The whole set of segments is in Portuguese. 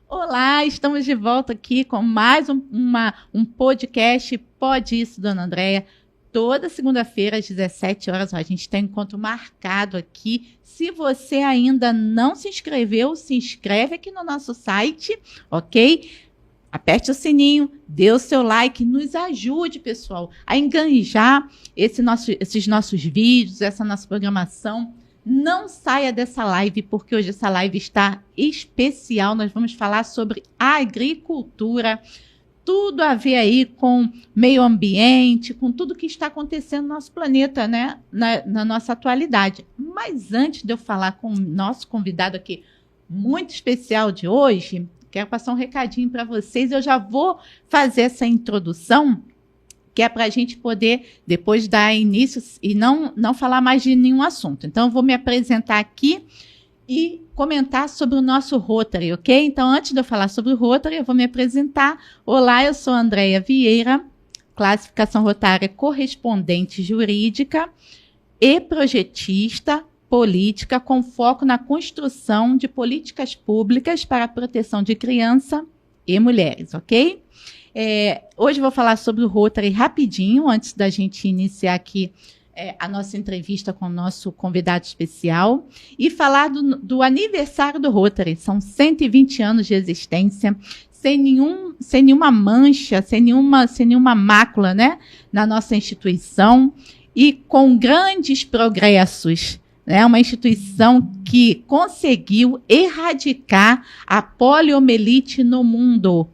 Olá, estamos de volta aqui com mais um podcast Pode Isso, Dona Andréia. Toda segunda-feira às 17 horas, a gente tem um encontro marcado aqui. Se você ainda não se inscreveu, se inscreve aqui no nosso site, ok? Aperte o sininho, dê o seu like, nos ajude, pessoal, a enganjar esses nossos vídeos, essa nossa programação. Não saia dessa live, porque hoje essa live está especial. Nós vamos falar sobre agricultura, tudo a ver aí com meio ambiente, com tudo que está acontecendo no nosso planeta, né? Na nossa atualidade. Mas antes de eu falar com o nosso convidado aqui, muito especial de hoje, quero passar um recadinho para vocês. Eu já vou fazer essa introdução, que é para a gente poder depois dar início e não falar mais de nenhum assunto. Então, eu vou me apresentar aqui e comentar sobre o nosso Rotary, ok? Então, antes de eu falar sobre o Rotary, eu vou me apresentar. Olá, eu sou a Andréia Vieira, classificação rotária correspondente jurídica e projetista política com foco na construção de políticas públicas para a proteção de criança e mulheres, ok? Hoje eu vou falar sobre o Rotary rapidinho, antes da gente iniciar aqui a nossa entrevista com o nosso convidado especial, e falar do aniversário do Rotary. São 120 anos de existência, sem nenhuma mancha, sem nenhuma mácula, né, na nossa instituição, e com grandes progressos. Uma instituição que conseguiu erradicar a poliomielite no mundo.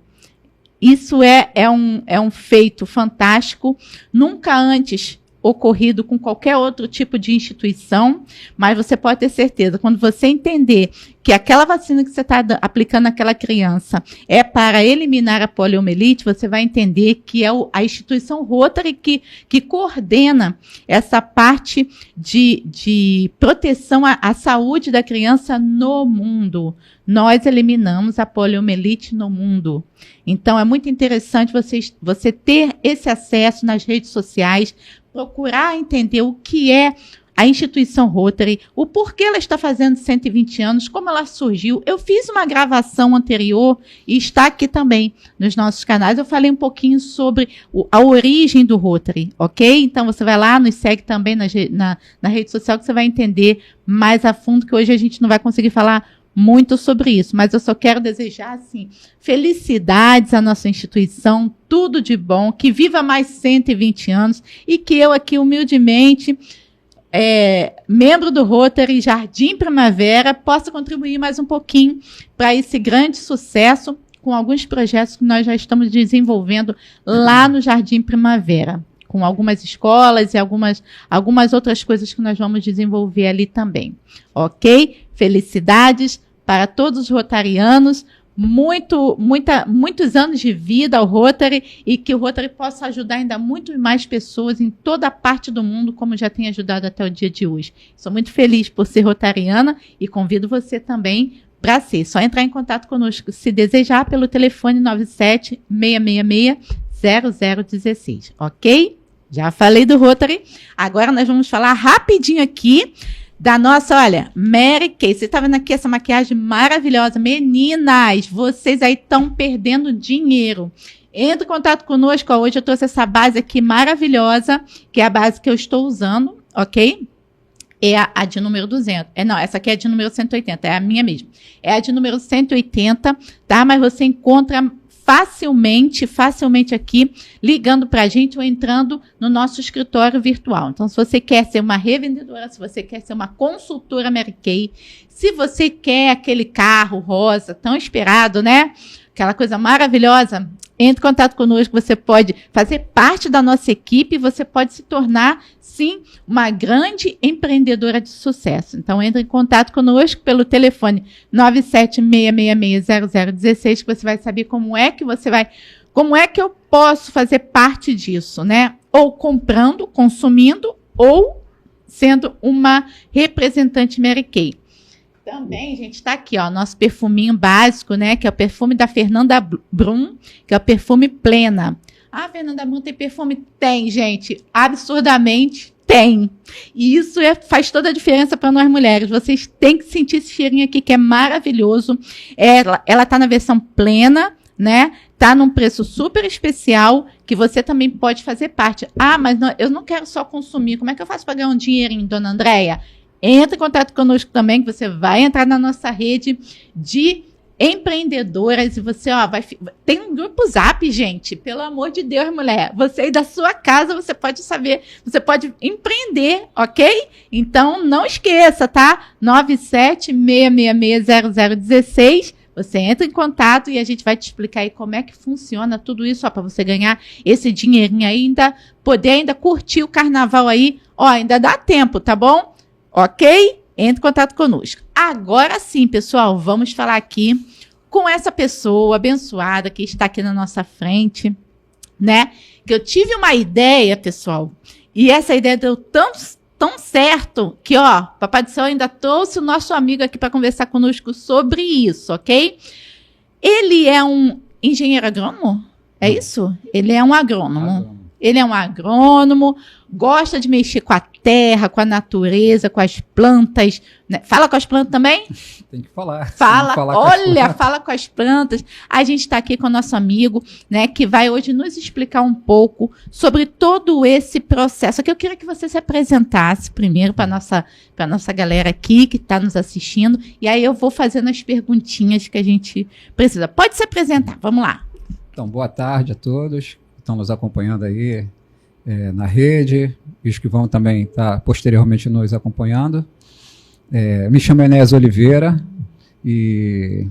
Isso é um feito fantástico, nunca antes ocorrido com qualquer outro tipo de instituição, mas você pode ter certeza, quando você entender que aquela vacina que você está aplicando naquela criança é para eliminar a poliomielite, você vai entender que é a instituição Rotary que coordena essa parte de proteção à saúde da criança no mundo. Nós eliminamos a poliomielite no mundo. Então, é muito interessante você ter esse acesso nas redes sociais, procurar entender o que é a instituição Rotary, o porquê ela está fazendo 120 anos, como ela surgiu. Eu fiz uma gravação anterior e está aqui também nos nossos canais. Eu falei um pouquinho sobre a origem do Rotary, ok? Então, você vai lá, nos segue também na rede social, que você vai entender mais a fundo, que hoje a gente não vai conseguir falar muito sobre isso, mas eu só quero desejar, assim, felicidades à nossa instituição, tudo de bom, que viva mais 120 anos e que eu aqui, humildemente, membro do Rotary Jardim Primavera, possa contribuir mais um pouquinho para esse grande sucesso com alguns projetos que nós já estamos desenvolvendo lá no Jardim Primavera, com algumas escolas e algumas outras coisas que nós vamos desenvolver ali também, ok? Felicidades para todos os rotarianos, muitos anos de vida ao Rotary, e que o Rotary possa ajudar ainda muito mais pessoas em toda a parte do mundo, como já tem ajudado até o dia de hoje. Sou muito feliz por ser rotariana e convido você também para ser. Só entrar em contato conosco, se desejar, pelo telefone 97 666 0016, ok? Já falei do Rotary, agora nós vamos falar rapidinho aqui da nossa, olha, Mary Kay. Você está vendo aqui essa maquiagem maravilhosa? Meninas, vocês aí estão perdendo dinheiro. Entre em contato conosco, hoje eu trouxe essa base aqui maravilhosa, que é a base que eu estou usando, ok? É a de número 200. Não, essa aqui é de número 180, é a minha mesmo. É a de número 180, tá? Mas você encontra facilmente aqui, ligando para a gente ou entrando no nosso escritório virtual. Então, se você quer ser uma revendedora, se você quer ser uma consultora Mary Kay, se você quer aquele carro rosa tão esperado, né? Aquela coisa maravilhosa, entre em contato conosco, você pode fazer parte da nossa equipe, você pode se tornar, sim, uma grande empreendedora de sucesso. Então, entre em contato conosco pelo telefone 976660016, que você vai saber como é que eu posso fazer parte disso, né? Ou comprando, consumindo, ou sendo uma representante Mary Kay. Também, gente, está aqui, ó, nosso perfuminho básico, né, que é o perfume da Fernanda Brum, que é o perfume Plena. Ah, Fernanda Brum tem perfume? Tem, gente, absurdamente tem. E isso faz toda a diferença para nós mulheres. Vocês têm que sentir esse cheirinho aqui, que é maravilhoso. Ela tá na versão plena, né? Tá num preço super especial, que você também pode fazer parte. Ah, mas eu não quero só consumir. Como é que eu faço para ganhar um dinheirinho, dona Andréia? Entre em contato conosco também, que você vai entrar na nossa rede de empreendedoras, e você, tem um grupo Zap, gente, pelo amor de Deus, mulher, você aí da sua casa, você pode saber, você pode empreender, ok? Então, não esqueça, tá? 976660016, você entra em contato e a gente vai te explicar aí como é que funciona tudo isso, para você ganhar esse dinheirinho aí, poder curtir o carnaval aí, ainda dá tempo, tá bom? Ok? Entre em contato conosco. Agora sim, pessoal, vamos falar aqui com essa pessoa abençoada que está aqui na nossa frente, né? Que eu tive uma ideia, pessoal, e essa ideia deu tão certo que, Papai do Céu ainda trouxe o nosso amigo aqui para conversar conosco sobre isso, ok? Ele é um engenheiro agrônomo? É isso? Ele é um agrônomo. Ele é um agrônomo, gosta de mexer com a terra, com a natureza, com as plantas. Né? Fala com as plantas também? Tem que falar. Fala com as plantas. A gente está aqui com o nosso amigo, né, que vai hoje nos explicar um pouco sobre todo esse processo. Aqui eu queria que você se apresentasse primeiro para a nossa galera aqui que está nos assistindo. E aí eu vou fazendo as perguntinhas que a gente precisa. Pode se apresentar, vamos lá. Então, boa tarde a todos. Estão nos acompanhando aí na rede, e os que vão também estar posteriormente nos acompanhando. Me chamo Enéas Oliveira e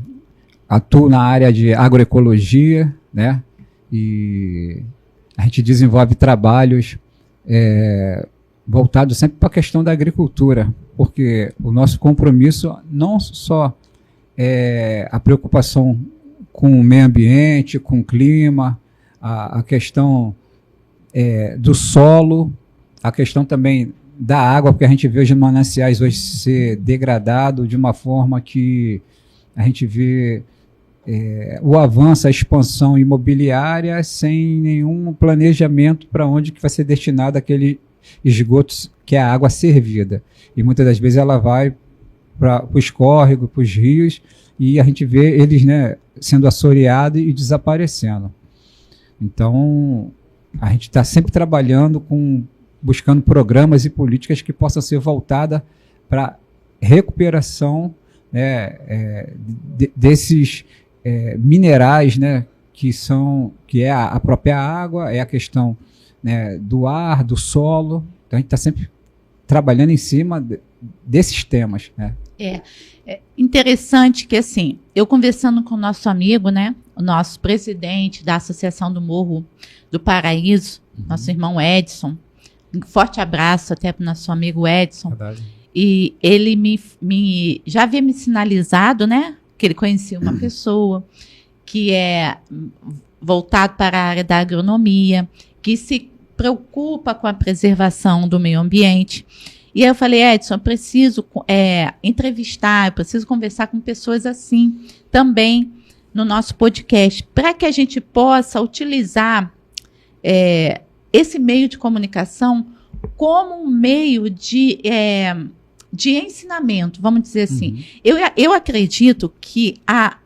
atuo na área de agroecologia, né? E a gente desenvolve trabalhos voltados sempre para a questão da agricultura, porque o nosso compromisso não só é a preocupação com o meio ambiente, com o clima, a questão do solo, a questão também da água, porque a gente vê os mananciais hoje ser degradado de uma forma que a gente vê o avanço, a expansão imobiliária sem nenhum planejamento para onde que vai ser destinado aquele esgoto que é a água servida. E muitas das vezes ela vai para os córregos, para os rios, e a gente vê eles, né, sendo assoreados e desaparecendo. Então, a gente está sempre trabalhando buscando programas e políticas que possam ser voltadas para recuperação, né, desses minerais, né, que é a própria água, é a questão, né, do ar, do solo. Então, a gente está sempre trabalhando em cima desses temas, né? É interessante que, assim, eu conversando com o nosso amigo, né, o nosso presidente da Associação do Morro do Paraíso, nosso irmão Edson, um forte abraço até para o nosso amigo Edson. Verdade. E ele já havia me sinalizado, né, que ele conhecia uma pessoa que é voltado para a área da agronomia, que se preocupa com a preservação do meio ambiente. E aí eu falei, Edson, eu preciso entrevistar, eu preciso conversar com pessoas assim também no nosso podcast, para que a gente possa utilizar esse meio de comunicação como um meio de ensinamento, vamos dizer assim. Eu acredito que a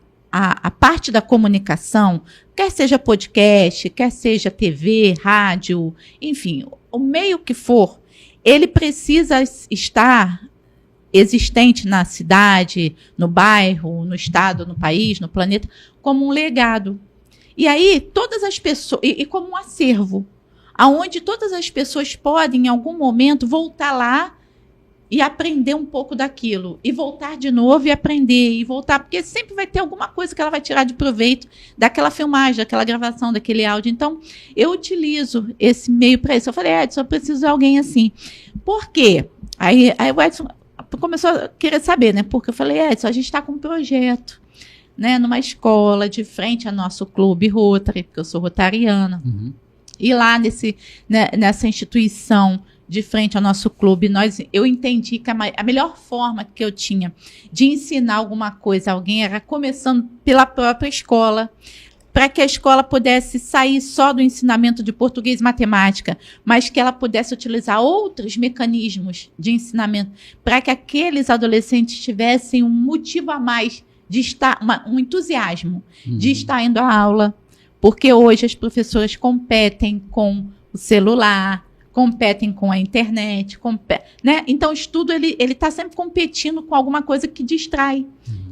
parte da comunicação, quer seja podcast, quer seja TV, rádio, enfim, o meio que for, ele precisa estar existente na cidade, no bairro, no estado, no país, no planeta, como um legado. E aí, todas as pessoas, e como um acervo, aonde todas as pessoas podem, em algum momento, voltar lá e aprender um pouco daquilo, e voltar de novo e aprender, e voltar, porque sempre vai ter alguma coisa que ela vai tirar de proveito daquela filmagem, daquela gravação, daquele áudio. Então, eu utilizo esse meio para isso. Eu falei, Edson, eu preciso de alguém assim. Por quê? Aí o Edson começou a querer saber, né? Porque eu falei, Edson, a gente está com um projeto, né, numa escola, de frente ao nosso clube Rotary, porque eu sou rotariana. E lá nessa instituição, de frente ao nosso clube, eu entendi que a melhor forma que eu tinha de ensinar alguma coisa a alguém era começando pela própria escola, para que a escola pudesse sair só do ensinamento de português e matemática, mas que ela pudesse utilizar outros mecanismos de ensinamento, para que aqueles adolescentes tivessem um motivo a mais de estar, um entusiasmo de estar indo à aula, porque hoje as professoras competem com o celular, competem com a internet, né? Então o estudo ele está sempre competindo com alguma coisa que distrai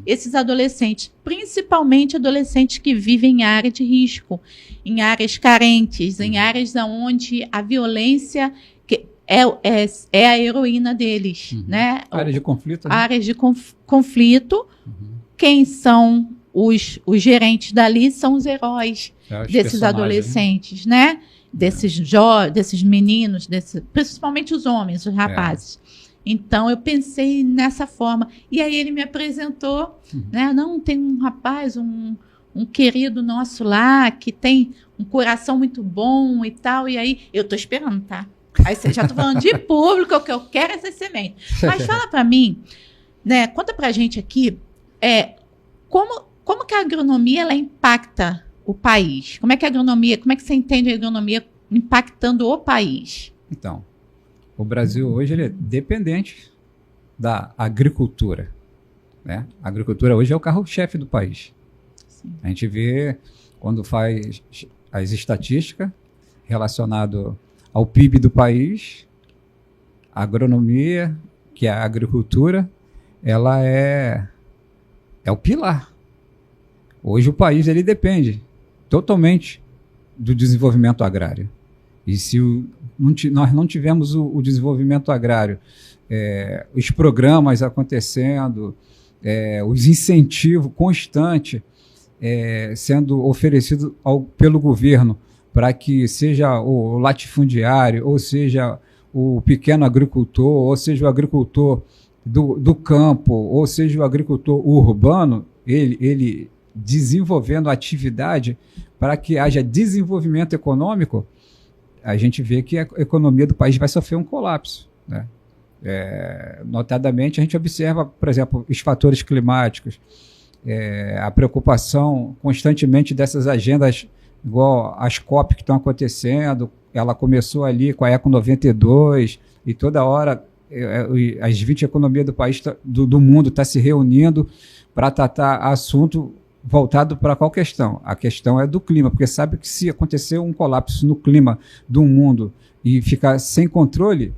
esses adolescentes, principalmente adolescentes que vivem em área de risco, em áreas carentes, em áreas onde a violência é a heroína deles, né? Área de conflito. Né? Áreas de conflito. Quem são os gerentes dali são os heróis desses adolescentes, né? Desses meninos, principalmente os homens, os rapazes. Então, eu pensei nessa forma. E aí ele me apresentou, né? Não, tem um rapaz, um querido nosso lá, que tem um coração muito bom e tal. E aí, eu tô esperando, tá? Aí você já tô falando de público, o que eu quero é essa semente. Mas fala para mim, né? Conta pra gente aqui, como que a agronomia, ela impacta o país? Como é que você entende a agronomia impactando o país? Então, o Brasil hoje ele é dependente da agricultura, né? A agricultura hoje é o carro-chefe do país. Sim. A gente vê quando faz as estatísticas relacionadas ao PIB do país, a agronomia, que é a agricultura, ela é o pilar. Hoje o país ele depende totalmente do desenvolvimento agrário. E se nós não tivermos o desenvolvimento agrário, os programas acontecendo, os incentivos constantes sendo oferecidos pelo governo para que seja o latifundiário, ou seja o pequeno agricultor, ou seja o agricultor do campo, ou seja o agricultor urbano, ele desenvolvendo atividade para que haja desenvolvimento econômico, a gente vê que a economia do país vai sofrer um colapso, né? Notadamente, a gente observa, por exemplo, os fatores climáticos, a preocupação constantemente dessas agendas, igual as COP que estão acontecendo. Ela começou ali com a Eco 92 e toda hora as 20 economias do país, do mundo, está se reunindo para tratar assunto voltado para qual questão? A questão é do clima, porque sabe que se acontecer um colapso no clima do mundo e ficar sem controle,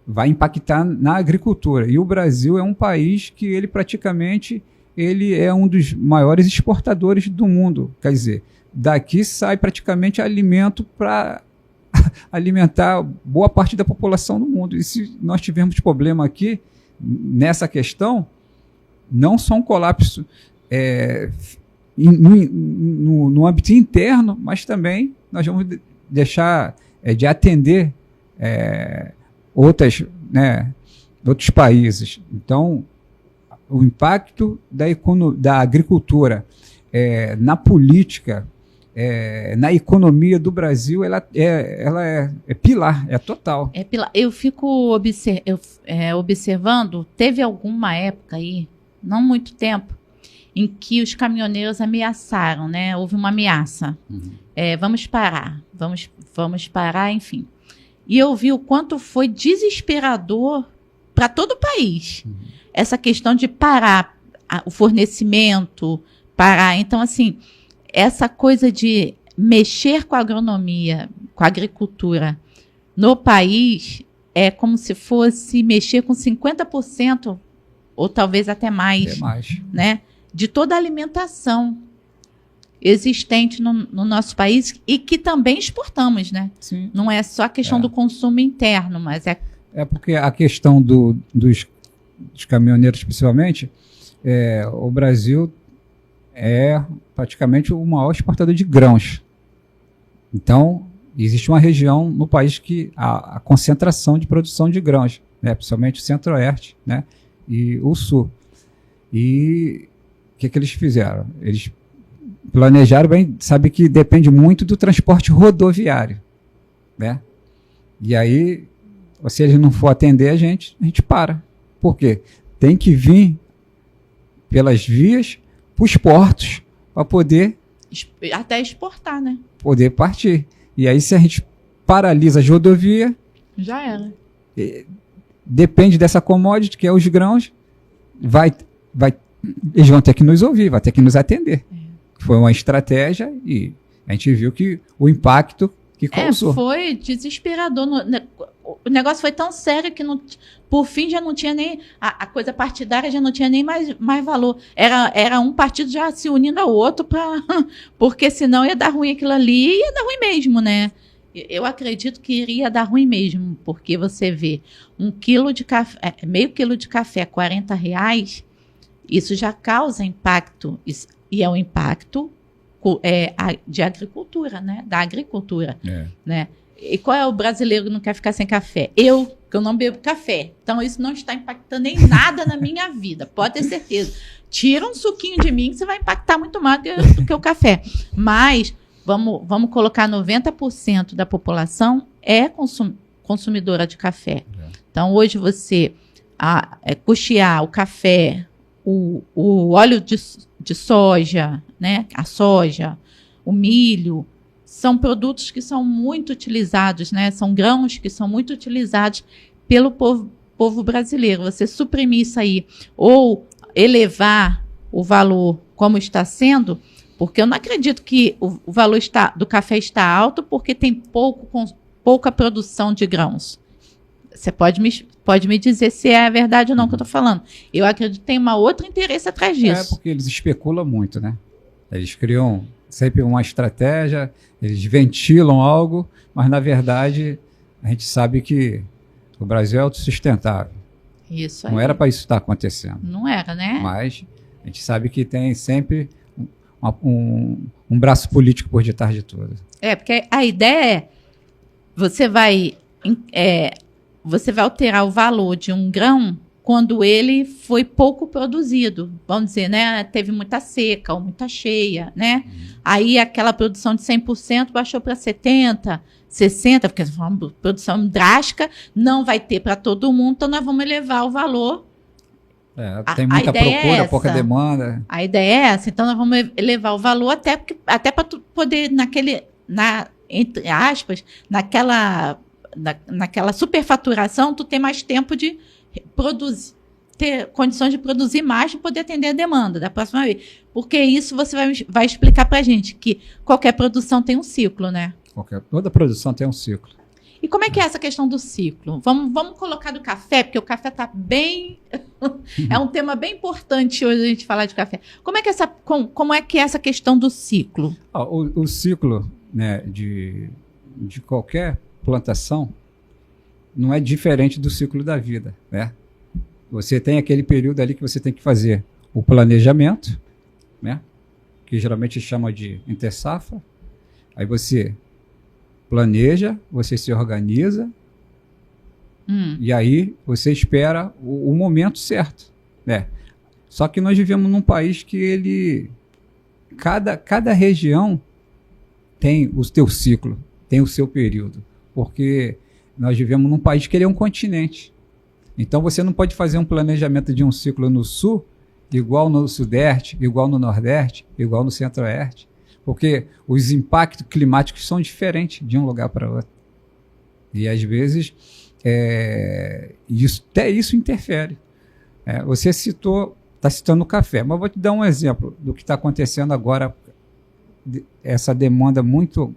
vai impactar na agricultura. E o Brasil é um país que ele praticamente é um dos maiores exportadores do mundo. Quer dizer, daqui sai praticamente alimento para alimentar boa parte da população do mundo. E se nós tivermos problema aqui nessa questão, não só um colapso no âmbito interno, mas também nós vamos deixar de atender outros países. Então, o impacto da agricultura na política, na economia do Brasil, ela é pilar, é total. É pilar. Eu fico observando, teve alguma época aí, não muito tempo, em que os caminhoneiros ameaçaram, né? Houve uma ameaça. Vamos parar, enfim. E eu vi o quanto foi desesperador para todo o país. Essa questão de parar o fornecimento, parar. Então, assim, essa coisa de mexer com a agronomia, com a agricultura no país, é como se fosse mexer com 50%, ou talvez até mais, né? De toda a alimentação existente no nosso país e que também exportamos, né? Sim. Não é só a questão do consumo interno, mas É porque a questão dos caminhoneiros, principalmente, o Brasil é praticamente o maior exportador de grãos. Então, existe uma região no país que a concentração de produção de grãos, né? Principalmente o Centro-Oeste, né? E o Sul. E o que eles fizeram? Eles planejaram bem, sabe que depende muito do transporte rodoviário, né? E aí, se eles não for atender a gente para. Por quê? Tem que vir pelas vias para os portos para poder até exportar, né? Poder partir. E aí, se a gente paralisa as rodovias, Já era. depende dessa commodity, que é os grãos, eles vão ter que nos ouvir, vai ter que nos atender. Foi uma estratégia e a gente viu que o impacto que causou. Foi desesperador. O negócio foi tão sério que por fim já não tinha nem a coisa partidária, já não tinha nem mais valor. Era um partido já se unindo ao outro porque senão ia dar ruim aquilo ali e ia dar ruim mesmo, né? Eu acredito que iria dar ruim mesmo, porque você vê meio quilo de café a R$40, isso já causa impacto, e é um impacto de agricultura, né? Da agricultura, né? E qual é o brasileiro que não quer ficar sem café? Que eu não bebo café. Então, isso não está impactando em nada na minha vida, pode ter certeza. Tira um suquinho de mim que você vai impactar muito mais do que o café. Mas vamos colocar 90% da população é consumidora de café. Então, hoje você custear o café, o óleo de soja, né? A soja, o milho, são produtos que são muito utilizados, né? São grãos que são muito utilizados pelo povo brasileiro. Você suprimir isso aí ou elevar o valor como está sendo, porque eu não acredito que o valor do café está alto porque tem pouca produção de grãos. Você pode me dizer se é verdade ou não que eu estou falando. Eu acredito que tem um outro interesse atrás disso. Porque eles especulam muito, né? Eles criam sempre uma estratégia, eles ventilam algo, mas na verdade a gente sabe que o Brasil é autossustentável. Isso aí. Não era para isso estar acontecendo. Não era, né? Mas a gente sabe que tem sempre um braço político por detrás de tudo. Porque a ideia é você vai alterar o valor de um grão quando ele foi pouco produzido. Vamos dizer, né? Teve muita seca ou muita cheia, né? Aí aquela produção de 100% baixou para 70%, 60%, porque foi uma produção drástica, não vai ter para todo mundo, então nós vamos elevar o valor. Tem muita procura, pouca demanda. A ideia é essa, então nós vamos elevar o valor até para poder, entre aspas, naquela superfaturação, tu ter mais tempo de produzir, ter condições de produzir mais para poder atender a demanda da próxima vez. Porque isso você vai explicar para a gente, que qualquer produção tem um ciclo, né? Toda produção tem um ciclo. E como é que é essa questão do ciclo? Vamos colocar do café, porque o café está bem... é um tema bem importante hoje a gente falar de café. Como é que é essa questão do ciclo? O ciclo, né, de qualquer plantação não é diferente do ciclo da vida, né? Você tem aquele período ali que você tem que fazer o planejamento, né? Que geralmente chama de intersafra. Aí você planeja, você se organiza e aí você espera o momento certo, né? Só que nós vivemos num país que cada região tem o seu ciclo, tem o seu período, porque nós vivemos num país que ele é um continente. Então você não pode fazer um planejamento de um ciclo no sul, igual no sudeste, igual no nordeste, igual no centro-oeste, porque os impactos climáticos são diferentes de um lugar para outro. E às vezes isso interfere. Você está citando o café, mas vou te dar um exemplo do que está acontecendo agora, essa demanda muito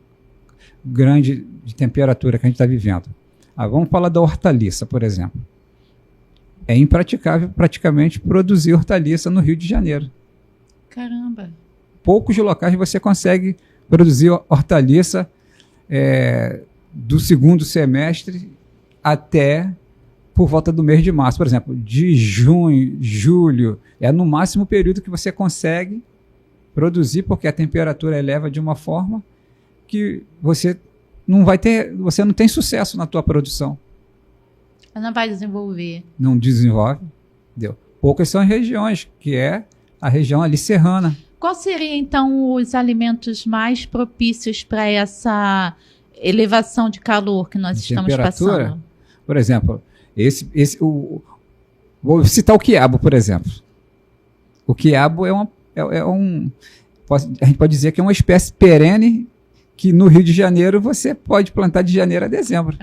grande de temperatura que a gente está vivendo. Vamos falar da hortaliça, por exemplo. É impraticável praticamente produzir hortaliça no Rio de Janeiro. Caramba! Poucos locais você consegue produzir hortaliça do segundo semestre até por volta do mês de março. Por exemplo, de junho, julho, é no máximo o período que você consegue produzir, porque a temperatura eleva de uma forma que você não tem sucesso na tua produção. Não vai desenvolver. Não desenvolve. Entendeu? Poucas são as regiões, que é a região ali serrana. Qual seria, então, os alimentos mais propícios para essa elevação de calor que nós estamos passando? Por exemplo, vou citar o quiabo, por exemplo. O quiabo a gente pode dizer que é uma espécie perene que no Rio de Janeiro você pode plantar de janeiro a dezembro.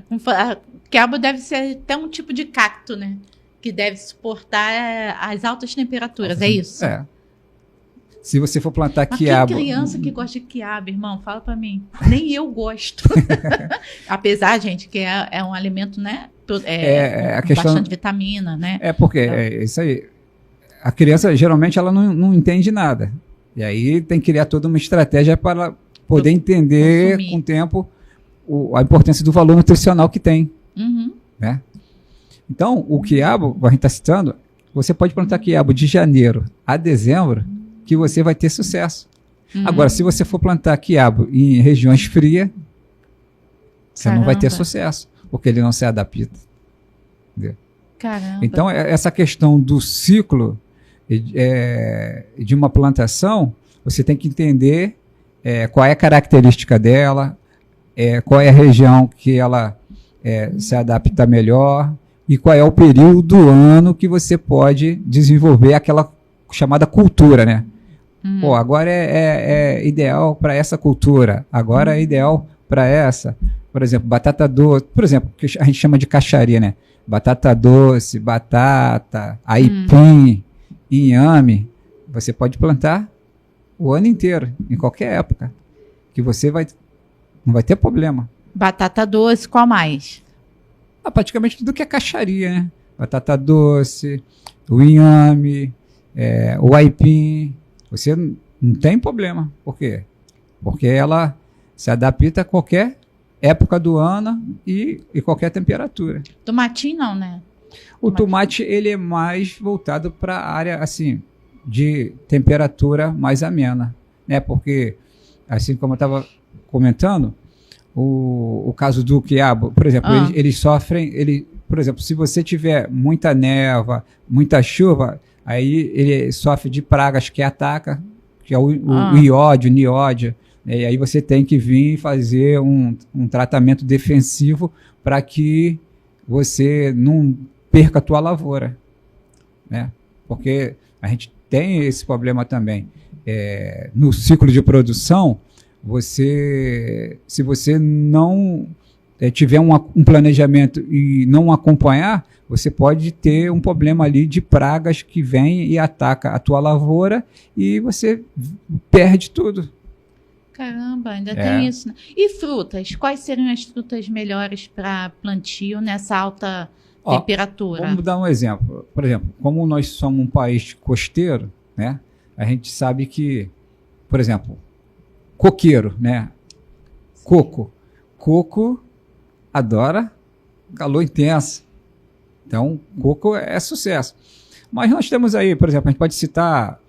Quiabo deve ser até um tipo de cacto, né? Que deve suportar as altas temperaturas, é isso? É. Se você for plantar Mas quiabo... que criança que gosta de quiabo, irmão? Fala pra mim. Nem eu gosto. Apesar, gente, que é um alimento, né? a com questão, bastante vitamina, né? porque é isso aí. A criança, geralmente, ela não entende nada. E aí tem que criar toda uma estratégia para poder entender, com o tempo, a importância do valor nutricional que tem. Uhum. Né? Então, o quiabo, a gente está citando, você pode plantar quiabo de janeiro a dezembro, que você vai ter sucesso. Agora, se você for plantar quiabo em regiões frias, você não vai ter sucesso, porque ele não se adapta. Entendeu? Caramba. Então, essa questão do ciclo de uma plantação, você tem que entender qual é a característica dela, qual é a região que ela se adapta melhor e qual é o período do ano que você pode desenvolver aquela chamada cultura, né? Pô, agora é ideal para essa cultura, agora é ideal para essa. Por exemplo, batata doce, por exemplo, que a gente chama de caixaria, né? Batata doce, batata, aipim, inhame, você pode plantar o ano inteiro, em qualquer época, que você não vai ter problema. Batata doce, qual mais? Praticamente tudo que é caixaria, né? Batata doce, o inhame, o aipim, você não tem problema. Por quê? Porque ela se adapta a qualquer época do ano e qualquer temperatura. Tomatinho não, né? O tomate, ele é mais voltado para a área, assim, de temperatura mais amena, né? Porque, assim como eu estava comentando, o caso do quiabo, por exemplo, eles sofrem, por exemplo, se você tiver muita névoa, muita chuva, aí ele sofre de pragas que ataca, que é o iódio, niódio, né? E aí você tem que vir fazer um tratamento defensivo para que você não perca a tua lavoura, né? Porque a gente tem esse problema também. No ciclo de produção, se você não tiver um planejamento e não acompanhar, você pode ter um problema ali de pragas que vem e ataca a tua lavoura e você perde tudo. Caramba, ainda tem isso, né? E frutas? Quais seriam as frutas melhores para plantio nessa alta temperatura? Vamos dar um exemplo. Por exemplo, como nós somos um país costeiro, né? A gente sabe que, por exemplo, coqueiro, né? Coco adora calor intenso. Então, coco é sucesso. Mas nós temos aí, por exemplo, a gente pode citar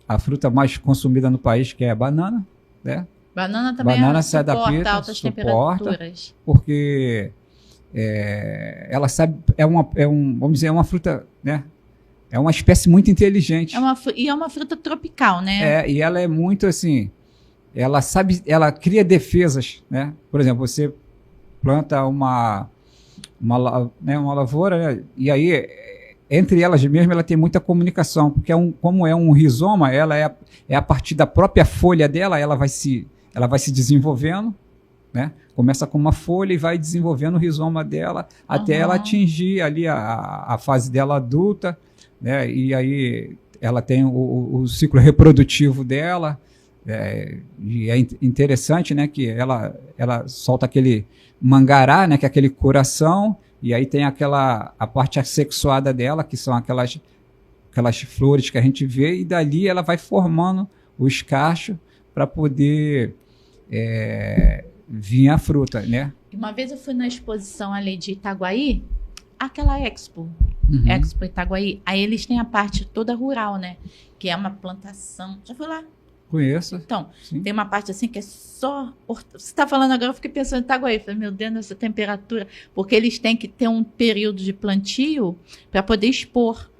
a fruta mais consumida no país, que é a banana, né? Banana também suporta altas temperaturas. Porque ela sabe, vamos dizer, é uma fruta, né? É uma espécie muito inteligente. E é uma fruta tropical, né? E ela é muito assim, ela cria defesas, né? Por exemplo, você planta uma lavoura, né? E aí, entre elas mesmo, ela tem muita comunicação, porque como é um rizoma, ela é a partir da própria folha dela, ela vai se desenvolvendo, né? Começa com uma folha e vai desenvolvendo o rizoma dela até ela atingir ali a fase dela adulta, né? E aí ela tem o ciclo reprodutivo dela, e é interessante, né, que ela solta aquele mangará, né, que é aquele coração, e aí tem a parte assexuada dela, que são aquelas flores que a gente vê, e dali ela vai formando o escacho para poder vir a fruta, né? Uma vez eu fui na exposição ali de Itaguaí, aquela Expo Itaguaí, aí eles têm a parte toda rural, né? Que é uma plantação. Já foi lá? Conheço. Então, sim. Tem uma parte assim que é só... Você está falando agora, eu fiquei pensando em Itaguaí. Falei, meu Deus, essa temperatura. Porque eles têm que ter um período de plantio para poder expor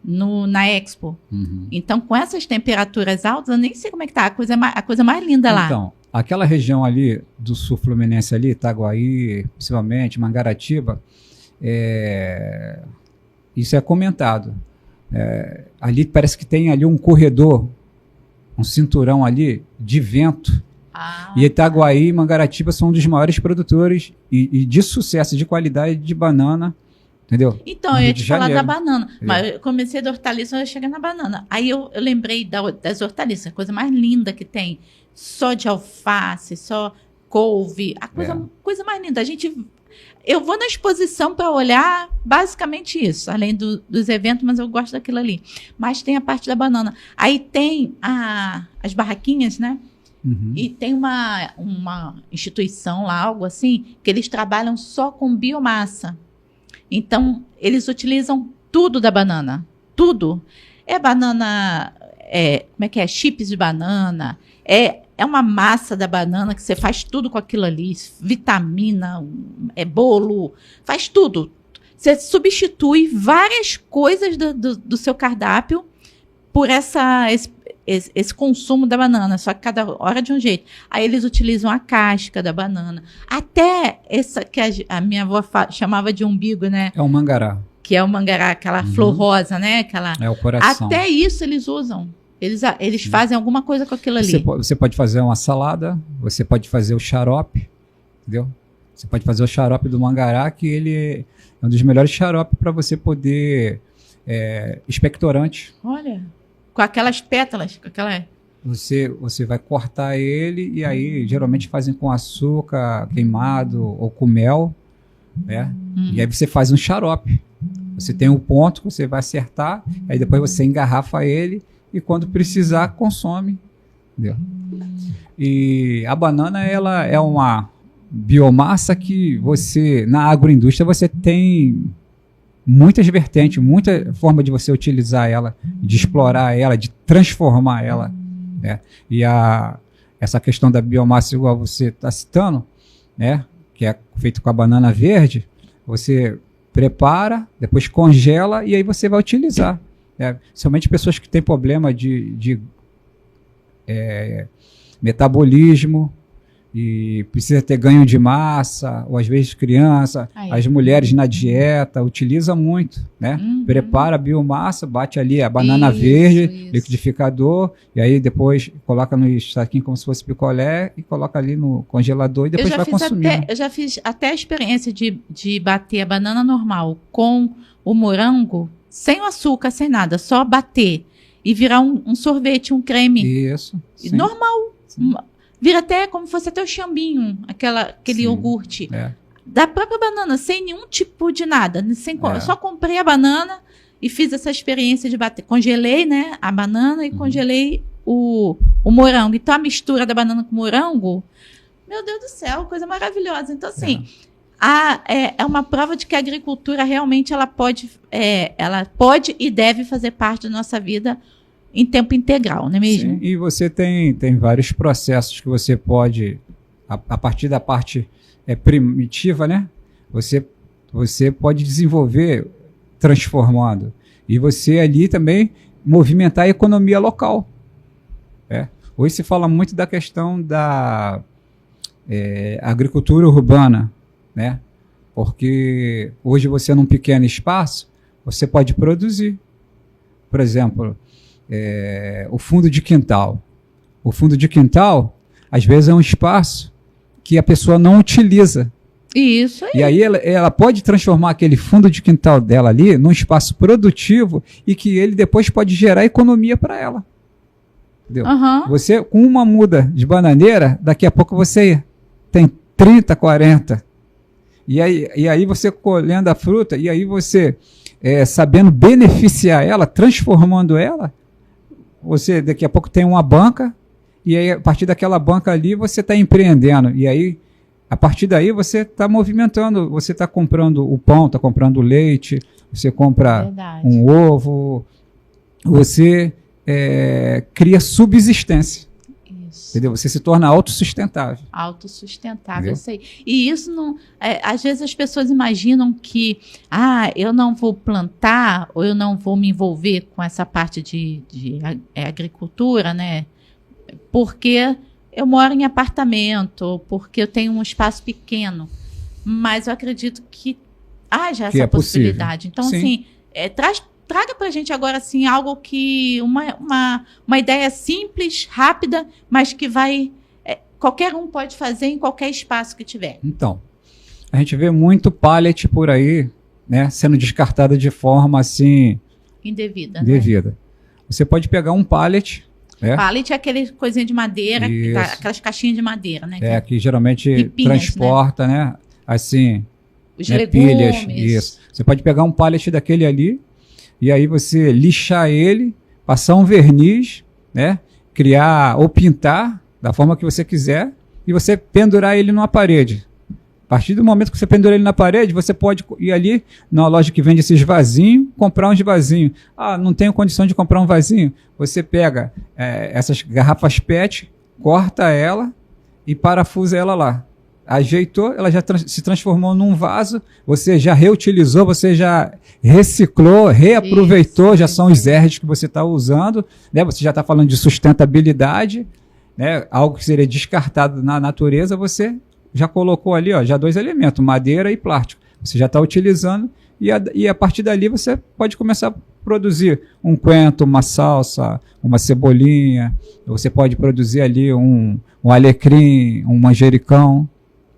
na Expo. Então, com essas temperaturas altas, eu nem sei como é que tá. A coisa mais linda lá. Então, aquela região ali do sul fluminense ali, Itaguaí, principalmente, Mangaratiba, isso é comentado. Ali parece que tem ali um corredor um cinturão ali de vento. Ah, E Itaguaí e Mangaratiba são um dos maiores produtores e de sucesso, de qualidade de banana, entendeu? então, No eu Rio ia de te falar da Janeiro. banana. Mas eu comecei da hortaliça, eu cheguei na banana. Aí eu lembrei das hortaliças, a coisa mais linda que tem. Só de alface, só couve. A coisa mais linda. Eu vou na exposição para olhar basicamente isso, além dos eventos, mas eu gosto daquilo ali. Mas tem a parte da banana. Aí tem as barraquinhas, né? Uhum. E tem uma instituição lá, algo assim, que eles trabalham só com biomassa. Então, eles utilizam tudo da banana. Tudo. É banana, como é que é? Chips de banana. É uma massa da banana que você faz tudo com aquilo ali. Vitamina, bolo, faz tudo. Você substitui várias coisas do seu cardápio por esse consumo da banana, só que cada hora de um jeito. Aí eles utilizam a casca da banana. Até essa que a minha avó chamava de umbigo, né? É o mangará. Que é o mangará, aquela flor rosa, né? É o coração. Até isso eles usam. Eles fazem alguma coisa com aquilo ali. Você pode fazer uma salada, você pode fazer o xarope, entendeu? Você pode fazer o xarope do mangará, que ele é um dos melhores xaropes para você poder expectorante. Olha, com aquelas pétalas, com aquela... Você vai cortar ele e aí geralmente fazem com açúcar queimado ou com mel, né? E aí você faz um xarope. Você tem um ponto que você vai acertar, aí depois você engarrafa ele e quando precisar consome, entendeu? E a banana ela é uma biomassa que na agroindústria você tem muitas vertentes, muita forma de você utilizar ela, de explorar ela, de transformar ela, né? E essa questão da biomassa, igual você está citando, né? Que é feito com a banana verde, você prepara, depois congela e aí você vai utilizar. Somente pessoas que têm problema de metabolismo e precisa ter ganho de massa, ou às vezes criança, as mulheres na dieta utilizam muito, né? Prepara a biomassa, bate ali a banana verde, liquidificador, e aí depois coloca no saquinho como se fosse picolé e coloca ali no congelador e depois vai consumir. Eu já fiz até a experiência de bater a banana normal com o morango, sem o açúcar, sem nada, só bater e virar um sorvete, um creme. Isso. Normal. Sim. Vira até como se fosse até o chambinho, aquele iogurte. Da própria banana, sem nenhum tipo de nada. Eu só comprei a banana e fiz essa experiência de bater. Congelei, né, a banana e congelei o morango. Então, a mistura da banana com morango, meu Deus do céu, coisa maravilhosa. Então, assim, é uma prova de que a agricultura realmente ela pode e deve fazer parte da nossa vida em tempo integral, não é mesmo? Sim, e você tem vários processos que você pode, a partir da parte primitiva, né? Você pode desenvolver transformando. E você ali também movimentar a economia local. Hoje se fala muito da questão da agricultura urbana, né? Porque hoje você num pequeno espaço, você pode produzir. Por exemplo, o fundo de quintal. O fundo de quintal, às vezes, é um espaço que a pessoa não utiliza. Isso aí. E aí ela pode transformar aquele fundo de quintal dela ali num espaço produtivo e que ele depois pode gerar economia para ela. Entendeu? Você, com uma muda de bananeira, daqui a pouco você tem 30, 40. E aí você colhendo a fruta, e aí você sabendo beneficiar ela, transformando ela, você daqui a pouco tem uma banca, e aí a partir daquela banca ali você está empreendendo, e aí a partir daí você está movimentando, você está comprando o pão, está comprando o leite, você compra um ovo, você cria subsistência. Isso. Entendeu? Você se torna autossustentável. Autossustentável, eu sei. E isso não. Às vezes as pessoas imaginam que eu não vou plantar ou eu não vou me envolver com essa parte de agricultura, né? Porque eu moro em apartamento, porque eu tenho um espaço pequeno. Mas eu acredito que haja essa possibilidade. Então, sim, assim, traz traga para a gente agora assim, algo que uma ideia simples, rápida, mas que qualquer um pode fazer em qualquer espaço que tiver. Então, a gente vê muito pallet por aí, né, sendo descartada de forma assim indevida. Né? Você pode pegar um pallet. Pallet é aquele coisinha de madeira, aquelas caixinhas de madeira, né? Que geralmente pipinhas, transporta, né? Assim, os legumes. Pilhas, isso. Você pode pegar um pallet daquele ali e aí você lixar ele, passar um verniz, né? Criar ou pintar da forma que você quiser e você pendurar ele numa parede. A partir do momento que você pendura ele na parede, você pode ir ali na loja que vende esses vasinhos, comprar uns vasinhos. Ah, não tenho condição de comprar um vasinho? Você pega essas garrafas PET, corta ela e parafusa ela lá. Ajeitou, ela já se transformou num vaso, você já reutilizou, você já reciclou, reaproveitou, isso, já são os R's que você está usando, né? Você já está falando de sustentabilidade, né? Algo que seria descartado na natureza, você já colocou ali, ó, já 2 elementos, madeira e plástico. Você já está utilizando e a partir dali você pode começar a produzir um coentro, uma salsa, uma cebolinha. Você pode produzir ali um alecrim, um manjericão.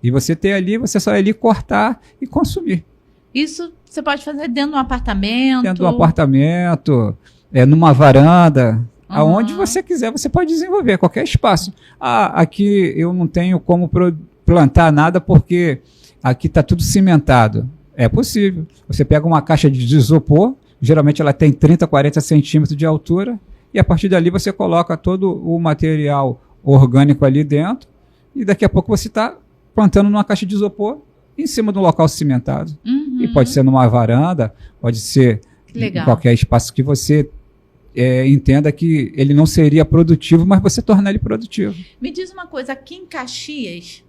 E você ter ali, você só ir ali cortar e consumir. Isso você pode fazer dentro de um apartamento? Dentro de um apartamento, numa varanda. Aonde você quiser, você pode desenvolver, qualquer espaço. Ah, aqui eu não tenho como plantar nada porque aqui está tudo cimentado. É possível. Você pega uma caixa de isopor, geralmente ela tem 30, 40 centímetros de altura, e a partir dali você coloca todo o material orgânico ali dentro, e daqui a pouco você está plantando numa caixa de isopor em cima de um local cimentado. E pode ser numa varanda, pode ser em qualquer espaço que você entenda que ele não seria produtivo, mas você tornar ele produtivo. Me diz uma coisa, aqui em Caxias,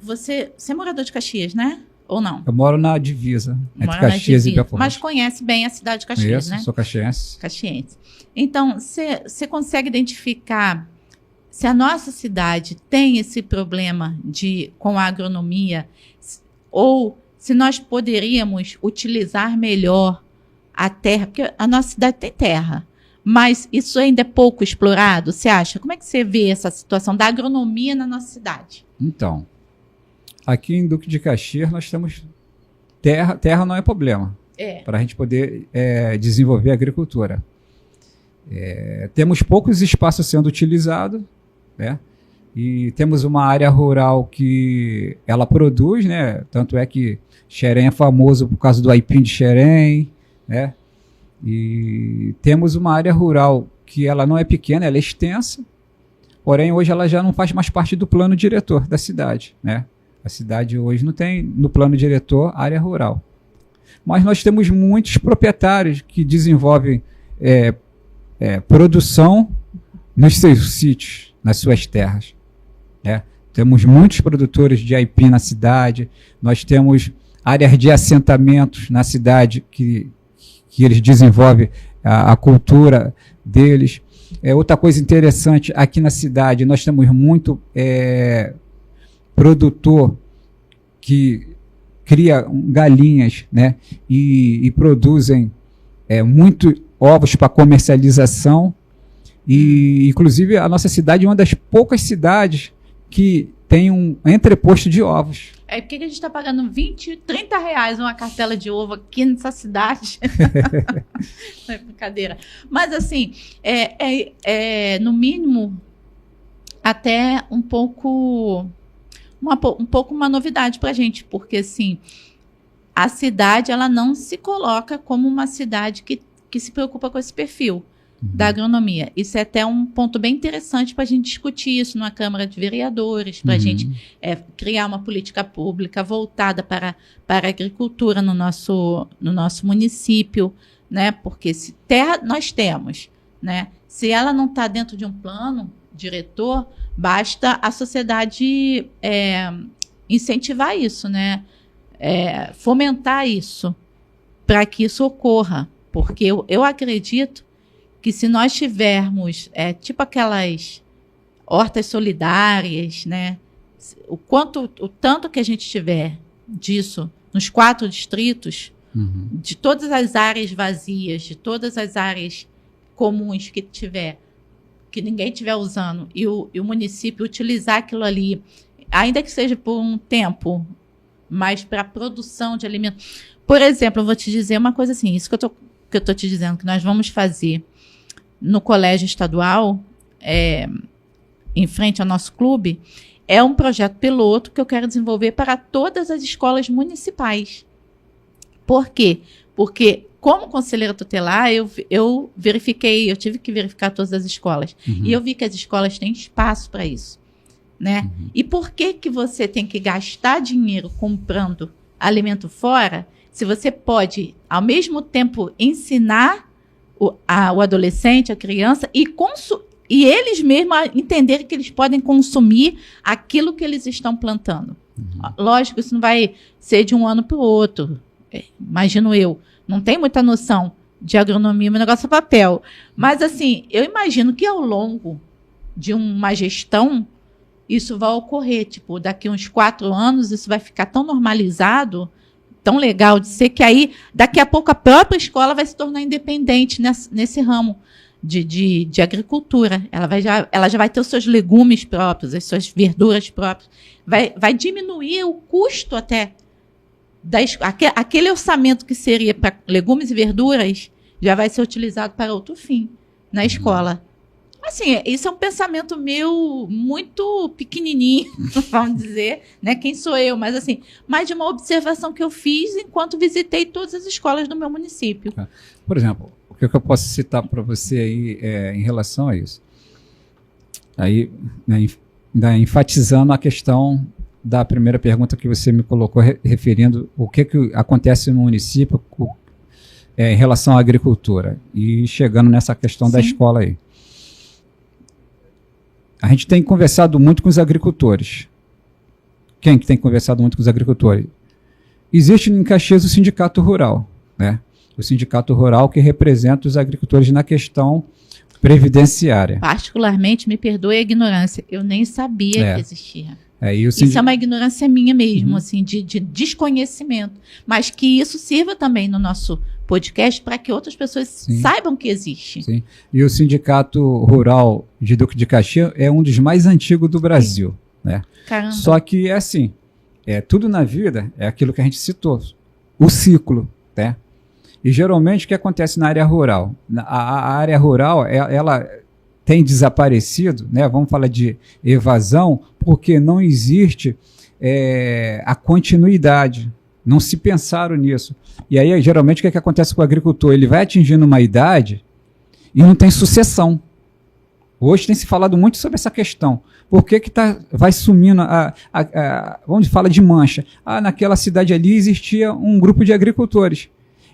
você é morador de Caxias, né? Ou não? Eu moro na divisa, entre Caxias e Belfort. Mas conhece bem a cidade de Caxias, isso, né? Sou caxiense. Então, você consegue identificar se a nossa cidade tem esse problema com a agronomia, ou se nós poderíamos utilizar melhor a terra, porque a nossa cidade tem terra, mas isso ainda é pouco explorado, você acha? Como é que você vê essa situação da agronomia na nossa cidade? Então, aqui em Duque de Caxias nós temos terra não é problema, para a gente poder desenvolver a agricultura. Temos poucos espaços sendo utilizados, né? E temos uma área rural que ela produz, né? Tanto é que Xerém é famoso por causa do aipim de Xerém, né? E temos uma área rural que ela não é pequena, ela é extensa, porém hoje ela já não faz mais parte do plano diretor da cidade, né? A cidade hoje não tem no plano diretor área rural. Mas nós temos muitos proprietários que desenvolvem produção nos seus sítios, nas suas terras, né? Temos muitos produtores de aipim na cidade, nós temos áreas de assentamentos na cidade que eles desenvolvem a cultura deles. Outra coisa interessante, aqui na cidade nós temos muito produtor que cria galinhas, né? E produzem muito ovos para comercialização. E, inclusive, a nossa cidade é uma das poucas cidades que tem um entreposto de ovos. Por que a gente está pagando 20, 30 reais uma cartela de ovo aqui nessa cidade? Não é brincadeira. Mas, assim, no mínimo, até um pouco uma novidade para a gente, porque, assim, a cidade ela não se coloca como uma cidade que se preocupa com esse perfil da agronomia. Isso é até um ponto bem interessante para a gente discutir isso na Câmara de Vereadores, para a gente criar uma política pública voltada para a agricultura no nosso município, né? Porque se terra nós temos, né? Se ela não está dentro de um plano diretor, basta a sociedade incentivar isso, né? Fomentar isso, para que isso ocorra. Porque eu acredito que se nós tivermos, tipo aquelas hortas solidárias, né? O tanto que a gente tiver disso nos 4 distritos, de todas as áreas vazias, de todas as áreas comuns que ninguém estiver usando, e o município utilizar aquilo ali, ainda que seja por um tempo, mas para a produção de alimentos. Por exemplo, eu vou te dizer uma coisa assim, isso que eu tô te dizendo, que nós vamos fazer no colégio estadual, em frente ao nosso clube, é um projeto piloto que eu quero desenvolver para todas as escolas municipais. Por quê? Porque, como conselheira tutelar, eu tive que verificar todas as escolas. E eu vi que as escolas têm espaço para isso, né? E por que você tem que gastar dinheiro comprando alimento fora, se você pode, ao mesmo tempo, ensinar o adolescente, a criança, e eles mesmos entenderem que eles podem consumir aquilo que eles estão plantando. Lógico, isso não vai ser de um ano para o outro. Imagino eu. Não tenho muita noção de agronomia, meu negócio é papel. Mas, assim, eu imagino que ao longo de uma gestão, isso vai ocorrer. Tipo, daqui uns 4 anos, isso vai ficar tão normalizado, tão legal de ser, que aí, daqui a pouco, a própria escola vai se tornar independente nesse ramo de agricultura. Ela já vai ter os seus legumes próprios, as suas verduras próprias. Vai diminuir o custo até. Aquele orçamento que seria para legumes e verduras já vai ser utilizado para outro fim na escola. Assim, isso é um pensamento meu muito pequenininho, vamos dizer, né? Quem sou eu? Mas assim, mais de uma observação que eu fiz enquanto visitei todas as escolas do meu município. Por exemplo, o que eu posso citar para você aí em relação a isso? Aí, né, enfatizando a questão da primeira pergunta que você me colocou, referindo o que acontece no município em relação à agricultura, e chegando nessa questão da escola aí. A gente tem conversado muito com os agricultores. Quem que tem conversado muito com os agricultores? Existe em Caxias o Sindicato Rural, né? O Sindicato Rural que representa os agricultores na questão previdenciária. Particularmente, me perdoe a ignorância, eu nem sabia que existia. Isso é uma ignorância minha mesmo, assim, de desconhecimento. Mas que isso sirva também no nosso podcast para que outras pessoas saibam que existe. Sim. E o Sindicato Rural de Duque de Caxias é um dos mais antigos do Brasil. Né? Caramba. Só que é assim, tudo na vida é aquilo que a gente citou, o ciclo. Né? E geralmente o que acontece na área rural? A área rural, ela tem desaparecido, né? Vamos falar de evasão, porque não existe a continuidade. Não se pensaram nisso. E aí, geralmente, o que acontece com o agricultor? Ele vai atingindo uma idade e não tem sucessão. Hoje tem se falado muito sobre essa questão. Por que vai sumindo onde fala de mancha? Naquela cidade ali existia um grupo de agricultores.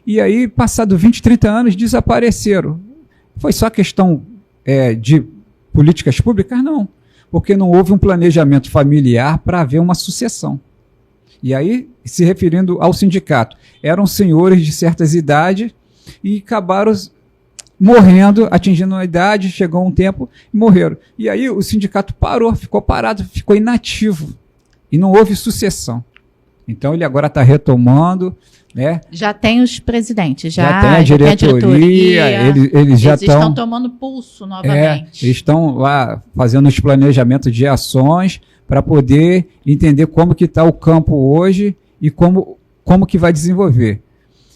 E aí, passado 20, 30 anos, desapareceram. Foi só questão de políticas públicas? Não. Porque não houve um planejamento familiar para haver uma sucessão. E aí, se referindo ao sindicato, eram senhores de certas idades e acabaram morrendo, atingindo a idade, chegou um tempo e morreram. E aí o sindicato ficou parado, ficou inativo e não houve sucessão. Então ele agora está retomando, né? Já tem os presidentes, já tem a diretoria, eles já estão tomando pulso novamente. Eles estão lá fazendo os planejamentos de ações para poder entender como que está o campo hoje e como que vai desenvolver.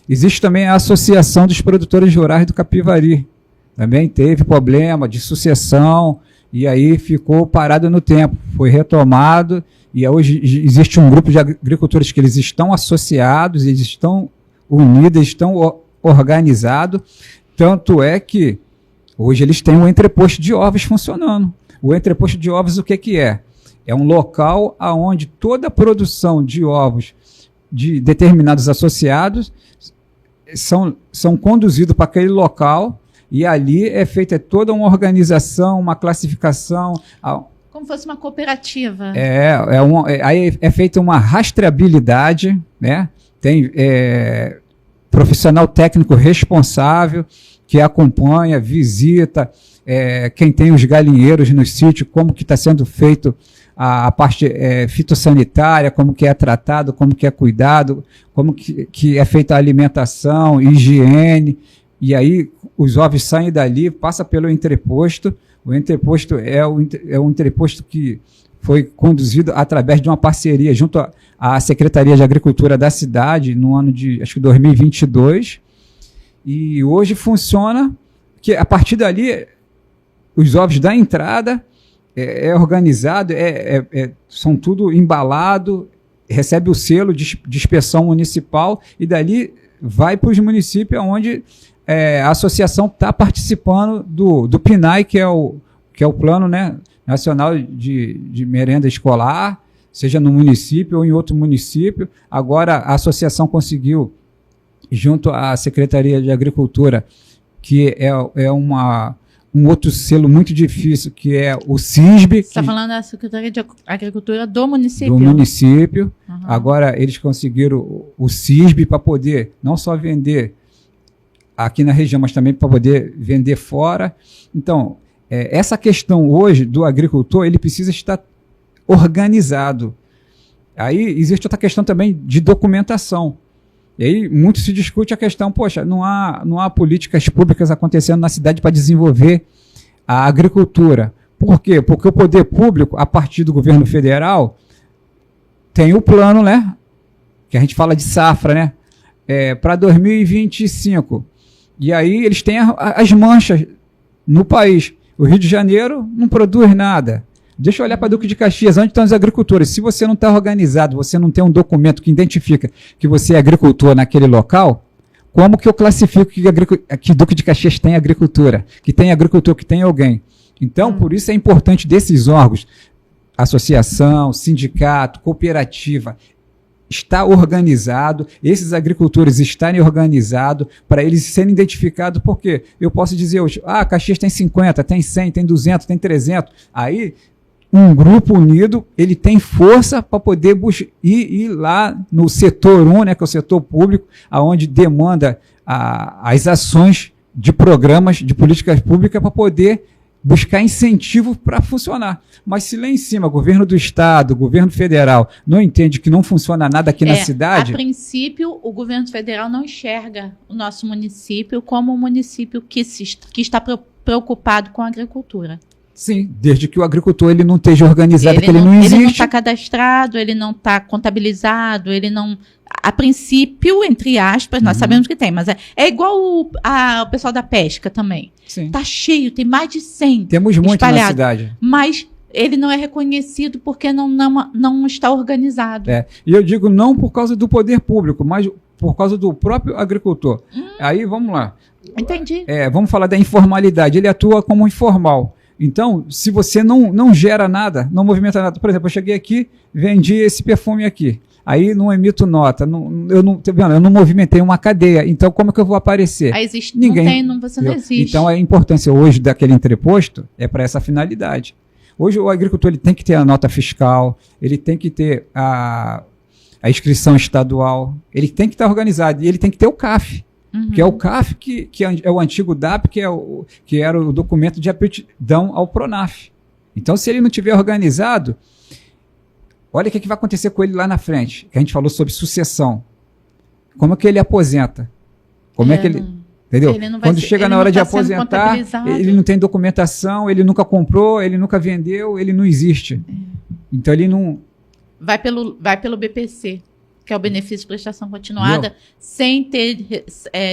Existe também a Associação dos Produtores Rurais do Capivari. Também teve problema de sucessão e aí ficou parado no tempo. Foi retomado e hoje existe um grupo de agricultores que eles estão associados, eles estão unidos, eles estão organizados. Tanto é que hoje eles têm um entreposto de ovos funcionando. O entreposto de ovos o que é? É um local onde toda a produção de ovos de determinados associados são conduzidos para aquele local e ali é feita toda uma organização, uma classificação. Como fosse uma cooperativa. Aí é feita uma rastreabilidade, né? Tem profissional técnico responsável que acompanha, visita quem tem os galinheiros no sítio, como que está sendo feito a parte fitossanitária, como que é tratado, como que é cuidado, como que é feita a alimentação, higiene, e aí os ovos saem dali, passa pelo entreposto. O entreposto é um entreposto que foi conduzido através de uma parceria junto à Secretaria de Agricultura da cidade, no ano de, acho que 2022, e hoje funciona que a partir dali os ovos da entrada é organizado, são tudo embalado, recebe o selo de inspeção municipal e dali vai para os municípios onde a associação está participando do PNAE, que é o Plano, né, Nacional de Merenda Escolar, seja no município ou em outro município. Agora a associação conseguiu, junto à Secretaria de Agricultura, que é um outro selo muito difícil, que é o CISB. Você está falando da Secretaria de Agricultura do município? Do município. Uhum. Agora eles conseguiram o CISB para poder não só vender aqui na região, mas também para poder vender fora. Então, essa questão hoje do agricultor, ele precisa estar organizado. Aí existe outra questão também de documentação. E aí muito se discute a questão, poxa, não há políticas públicas acontecendo na cidade para desenvolver a agricultura. Por quê? Porque o poder público, a partir do governo federal, tem o plano, né? Que a gente fala de safra, né? Para 2025. E aí eles têm as manchas no país. O Rio de Janeiro não produz nada. Deixa eu olhar para Duque de Caxias, onde estão os agricultores. Se você não está organizado, você não tem um documento que identifica que você é agricultor naquele local, como que eu classifico que Duque de Caxias tem agricultura, que tem agricultor, que tem alguém? Então, por isso é importante desses órgãos, associação, sindicato, cooperativa, estar organizado, esses agricultores estarem organizados para eles serem identificados, porque eu posso dizer hoje, Caxias tem 50, tem 100, tem 200, tem 300, aí um grupo unido, ele tem força para poder ir lá no setor 1, né, que é o setor público, aonde demanda as ações de programas, de políticas públicas para poder buscar incentivo para funcionar. Mas se lá em cima, governo do estado, governo federal, não entende que não funciona nada aqui na cidade... A princípio, o governo federal não enxerga o nosso município como um município que está preocupado com a agricultura. Sim, desde que o agricultor ele não esteja organizado, ele não existe. Ele não está cadastrado, ele não está contabilizado, ele não... A princípio, entre aspas, nós sabemos que tem, mas é igual o pessoal da pesca também. Está cheio, tem mais de 100 Temos muito na cidade. Mas ele não é reconhecido porque não está organizado. E eu digo não por causa do poder público, mas por causa do próprio agricultor. Aí, vamos lá. Entendi. Vamos falar da informalidade. Ele atua como informal. Então, se você não gera nada, não movimenta nada. Por exemplo, eu cheguei aqui, vendi esse perfume aqui. Aí não emito nota. Eu não movimentei uma cadeia. Então, como é que eu vou aparecer? Aí existe, ninguém. Você não existe. Então, a importância hoje daquele entreposto é para essa finalidade. Hoje, o agricultor ele tem que ter a nota fiscal, ele tem que ter a inscrição estadual, ele tem que estar organizado. E ele tem que ter o CAF. Que é o CAF, que é o antigo DAP, que era o documento de aptidão ao PRONAF. Então, se ele não tiver organizado, olha o que vai acontecer com ele lá na frente, que a gente falou sobre sucessão. Como é que ele aposenta? Como é que ele... Entendeu? Quando chega na hora de aposentar, ele não tem documentação, ele nunca comprou, ele nunca vendeu, ele não existe. Então, ele não... Vai pelo BPC. Que é o benefício de prestação continuada, sem ter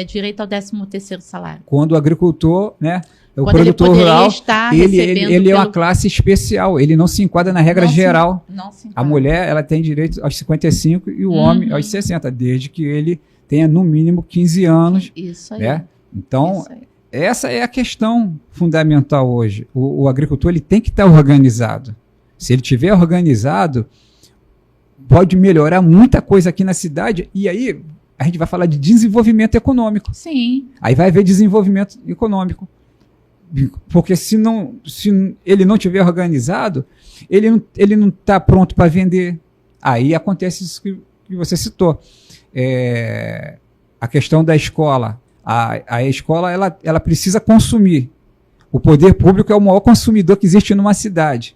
direito ao 13º salário. Quando o agricultor, né, o produtor rural, ele é uma classe especial, ele não se enquadra na regra geral. Não se enquadra. A mulher, ela tem direito aos 55 e o homem aos 60, desde que ele tenha no mínimo 15 anos. Isso aí. Né? Então, essa é a questão fundamental hoje. O agricultor ele tem que estar organizado. Se ele estiver organizado, pode melhorar muita coisa aqui na cidade, e aí a gente vai falar de desenvolvimento econômico. Sim. Aí vai haver desenvolvimento econômico. Porque se ele não tiver organizado, ele não está pronto para vender. Aí acontece isso que você citou. A questão da escola. A escola ela precisa consumir. O poder público é o maior consumidor que existe numa cidade.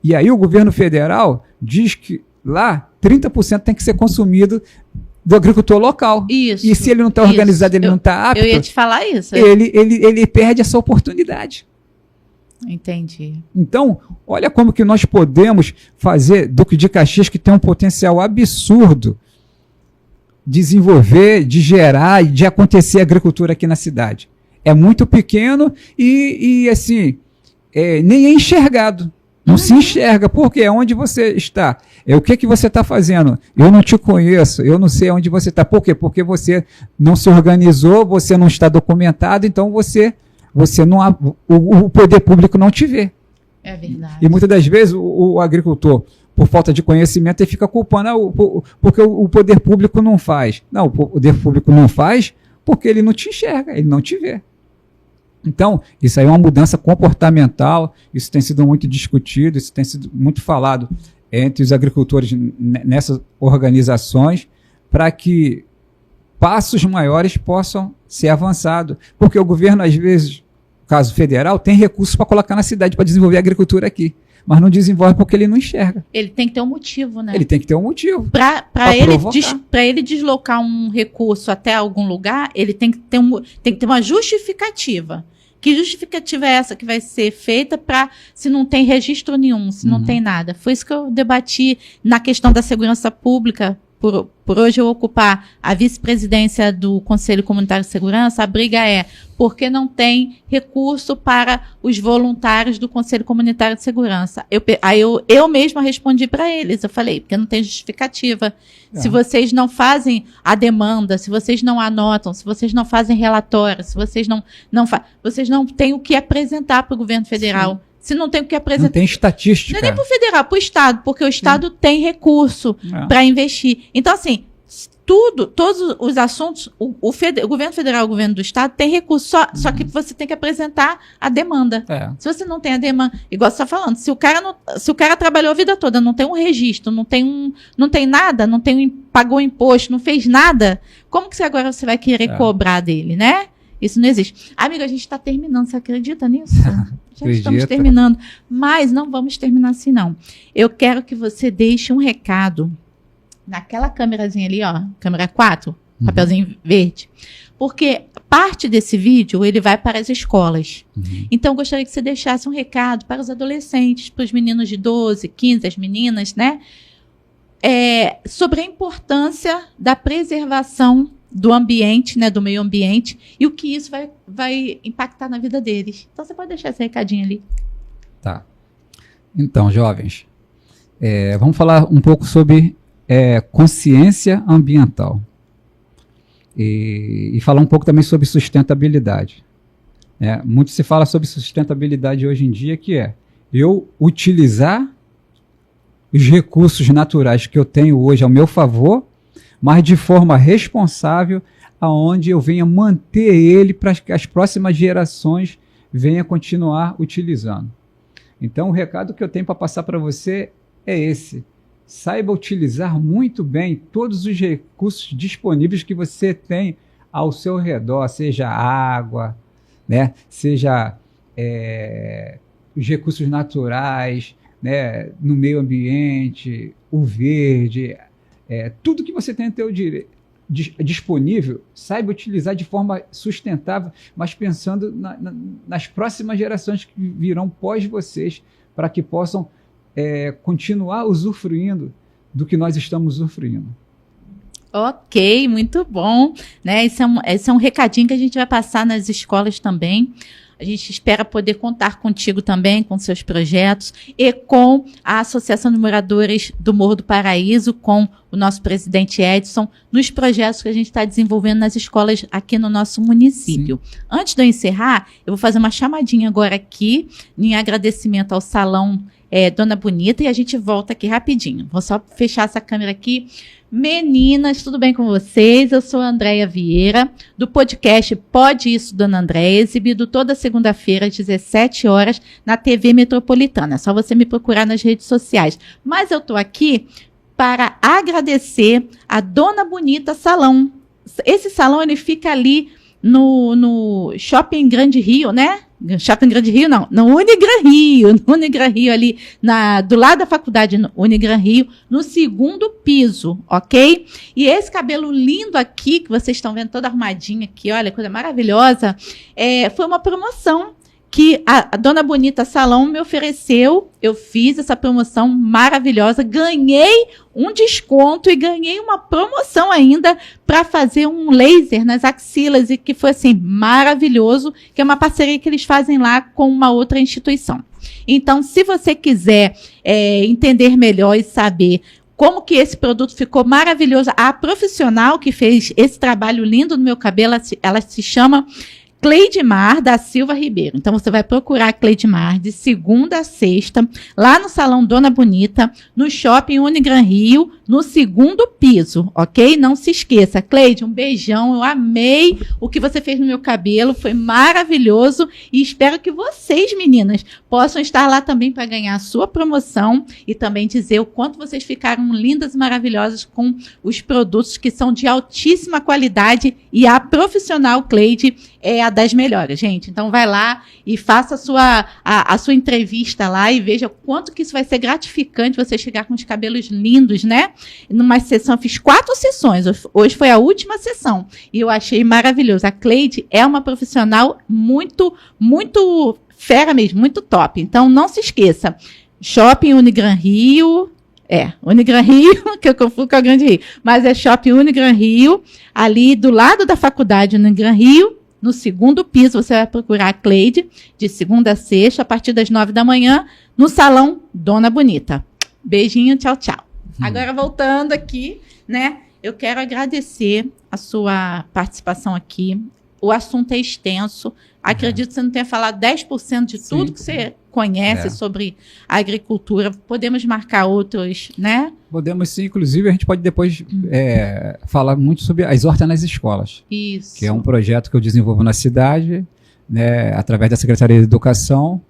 E aí o governo federal diz que lá 30% tem que ser consumido do agricultor local. Isso. E se ele não está organizado, ele não está apto. Eu ia te falar isso. Ele perde essa oportunidade. Entendi. Então, olha como que nós podemos fazer Duque de Caxias, que tem um potencial absurdo, desenvolver, de gerar e de acontecer agricultura aqui na cidade. É muito pequeno e assim, nem é enxergado. Não se enxerga. Por quê? Onde você está? O que você está fazendo? Eu não te conheço, eu não sei onde você está. Por quê? Porque você não se organizou, você não está documentado, então você não, o poder público não te vê. É verdade. E muitas das vezes o agricultor, por falta de conhecimento, ele fica culpando porque o poder público não faz. Não, o poder público não faz porque ele não te enxerga, ele não te vê. Então, isso aí é uma mudança comportamental, isso tem sido muito discutido, isso tem sido muito falado entre os agricultores nessas organizações, para que passos maiores possam ser avançados. Porque o governo, às vezes, caso federal, tem recursos para colocar na cidade para desenvolver a agricultura aqui, mas não desenvolve porque ele não enxerga. Ele tem que ter um motivo, né? Ele tem que ter um motivo. Para ele deslocar um recurso até algum lugar, ele tem que ter uma justificativa. Que justificativa é essa que vai ser feita se não tem registro nenhum, se não tem nada? Foi isso que eu debati na questão da segurança pública. Por hoje eu ocupar a vice-presidência do Conselho Comunitário de Segurança, a briga é porque não tem recurso para os voluntários do Conselho Comunitário de Segurança. Eu mesma respondi para eles, eu falei, porque não tem justificativa. Se vocês não fazem a demanda, se vocês não anotam, se vocês não fazem relatório, se vocês vocês não têm o que apresentar para o governo federal. Sim. Se não tem o que apresentar. Não tem estatística. Não é nem para o federal, para o Estado, porque o Estado tem recurso para investir. Então, assim, todos os assuntos, o governo federal, o governo do Estado tem recurso, só que você tem que apresentar a demanda. Se você não tem a demanda, igual você está falando, se o cara trabalhou a vida toda, não tem um registro, não tem nada, pagou imposto, não fez nada, como que agora você vai querer cobrar dele, né? Isso não existe. Amigo, a gente está terminando, você acredita nisso? Já estamos terminando. Mas não vamos terminar assim, não. Eu quero que você deixe um recado naquela câmerazinha ali, ó, câmera 4, papelzinho verde. Porque parte desse vídeo, ele vai para as escolas. Então, eu gostaria que você deixasse um recado para os adolescentes, para os meninos de 12, 15, as meninas, né? Sobre a importância da preservação do ambiente, né, do meio ambiente, e o que isso vai impactar na vida deles. Então, você pode deixar esse recadinho ali. Tá. Então, jovens, vamos falar um pouco sobre consciência ambiental. E falar um pouco também sobre sustentabilidade. Muito se fala sobre sustentabilidade hoje em dia, que é eu utilizar os recursos naturais que eu tenho hoje ao meu favor, mas de forma responsável, aonde eu venha manter ele para que as próximas gerações venham continuar utilizando. Então, o recado que eu tenho para passar para você é esse. Saiba utilizar muito bem todos os recursos disponíveis que você tem ao seu redor, seja água, né? Seja os recursos naturais, né? No meio ambiente, o verde, tudo que você tem a ter disponível, saiba utilizar de forma sustentável, mas pensando nas próximas gerações que virão pós vocês, para que possam continuar usufruindo do que nós estamos usufruindo. Ok, muito bom. Né? Esse é um recadinho que a gente vai passar nas escolas também. A gente espera poder contar contigo também, com seus projetos, e com a Associação de Moradores do Morro do Paraíso, com o nosso presidente Edson, nos projetos que a gente está desenvolvendo nas escolas aqui no nosso município. Sim. Antes de eu encerrar, eu vou fazer uma chamadinha agora aqui, em agradecimento ao Salão Dona Bonita, e a gente volta aqui rapidinho. Vou só fechar essa câmera aqui. Meninas, tudo bem com vocês? Eu sou a Andréia Vieira, do podcast Pode Isso, Dona Andréia, exibido toda segunda-feira às 17 horas na TV Metropolitana. É só você me procurar nas redes sociais. Mas eu estou aqui para agradecer a Dona Bonita Salão. Esse salão, ele fica ali no Shopping Grande Rio, né? Shopping Grande Rio, não, no Unigran Rio ali, do lado da faculdade Unigran Rio, no 2º piso, ok? E esse cabelo lindo aqui, que vocês estão vendo todo arrumadinho aqui, olha, coisa maravilhosa, foi uma promoção que a Dona Bonita Salão me ofereceu. Eu fiz essa promoção maravilhosa, ganhei um desconto e ganhei uma promoção ainda para fazer um laser nas axilas, e que foi assim maravilhoso, que é uma parceria que eles fazem lá com uma outra instituição. Então, se você quiser entender melhor e saber como que esse produto ficou maravilhoso, a profissional que fez esse trabalho lindo no meu cabelo, ela se chama Cleidmar da Silva Ribeiro. Então, você vai procurar a Cleidmar de segunda a sexta, lá no Salão Dona Bonita, no Shopping Unigran Rio, no 2º piso, ok? Não se esqueça. Cleide, um beijão. Eu amei o que você fez no meu cabelo. Foi maravilhoso. E espero que vocês, meninas, possam estar lá também para ganhar a sua promoção e também dizer o quanto vocês ficaram lindas e maravilhosas com os produtos que são de altíssima qualidade, e a profissional Cleide é a das melhores, gente. Então, vai lá e faça a sua entrevista lá e veja o quanto que isso vai ser gratificante, você chegar com os cabelos lindos, né? Numa sessão, eu fiz 4 sessões. Hoje foi a última sessão e eu achei maravilhoso. A Cleide é uma profissional muito, muito fera mesmo, muito top. Então, não se esqueça. Shopping Unigran Rio... Unigran Rio, que eu confundo com a Grande Rio. Mas é Shopping Unigran Rio, ali do lado da faculdade Unigran Rio, no 2º piso. Você vai procurar a Cleide, de segunda a sexta, a partir das 9 da manhã, no Salão Dona Bonita. Beijinho, tchau, tchau. Agora, voltando aqui, né? Eu quero agradecer a sua participação aqui. O assunto é extenso. Acredito que você não tenha falado 10% de tudo que você conhece sobre a agricultura. Podemos marcar outros, né? Podemos sim. Inclusive, a gente pode depois falar muito sobre as hortas nas escolas. Isso. Que é um projeto que eu desenvolvo na cidade, né, através da Secretaria de Educação,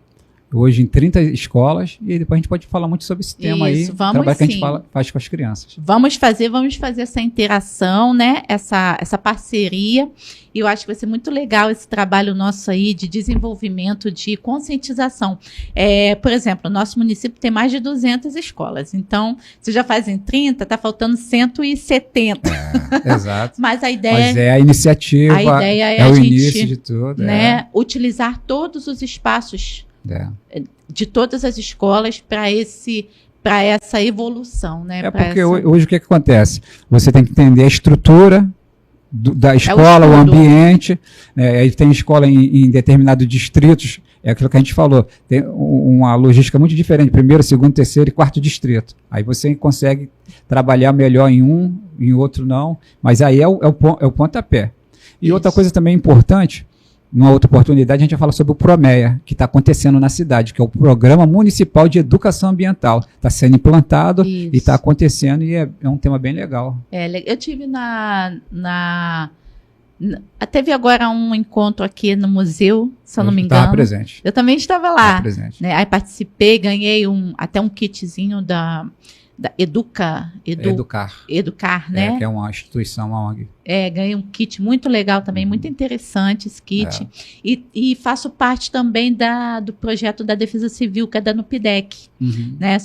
hoje em 30 escolas, e depois a gente pode falar muito sobre esse tema aí, trabalho que a gente faz com as crianças. Vamos fazer essa interação, né? Essa parceria. E eu acho que vai ser muito legal esse trabalho nosso aí de desenvolvimento, de conscientização. Por exemplo, o nosso município tem mais de 200 escolas. Então, se já fazem 30, está faltando 170. Exato. Mas a ideia... Mas é a iniciativa, a ideia é o a gente, início de tudo. Né, utilizar todos os espaços de todas as escolas para essa evolução, né? Porque hoje o que acontece? Você tem que entender a estrutura da escola, o ambiente, né? Aí tem escola em determinados distritos, é aquilo que a gente falou, tem uma logística muito diferente, 1º, 2º, 3º e 4º distrito. Aí você consegue trabalhar melhor em um, em outro não, mas aí é o pontapé. E outra coisa também importante, numa outra oportunidade, a gente vai falar sobre o PROMEA, que está acontecendo na cidade, que é o Programa Municipal de Educação Ambiental. Está sendo implantado e está acontecendo, e é um tema bem legal. Eu tive teve agora um encontro aqui no museu, se eu não me engano. Estava presente. Eu também estava lá. Estava presente. Né? Aí participei, ganhei até um kitzinho da Educar, né? Que é uma instituição, uma ONG. Ganhei um kit muito legal também, muito interessante esse kit. E faço parte também do projeto da Defesa Civil, que é da NUPIDEC. Né?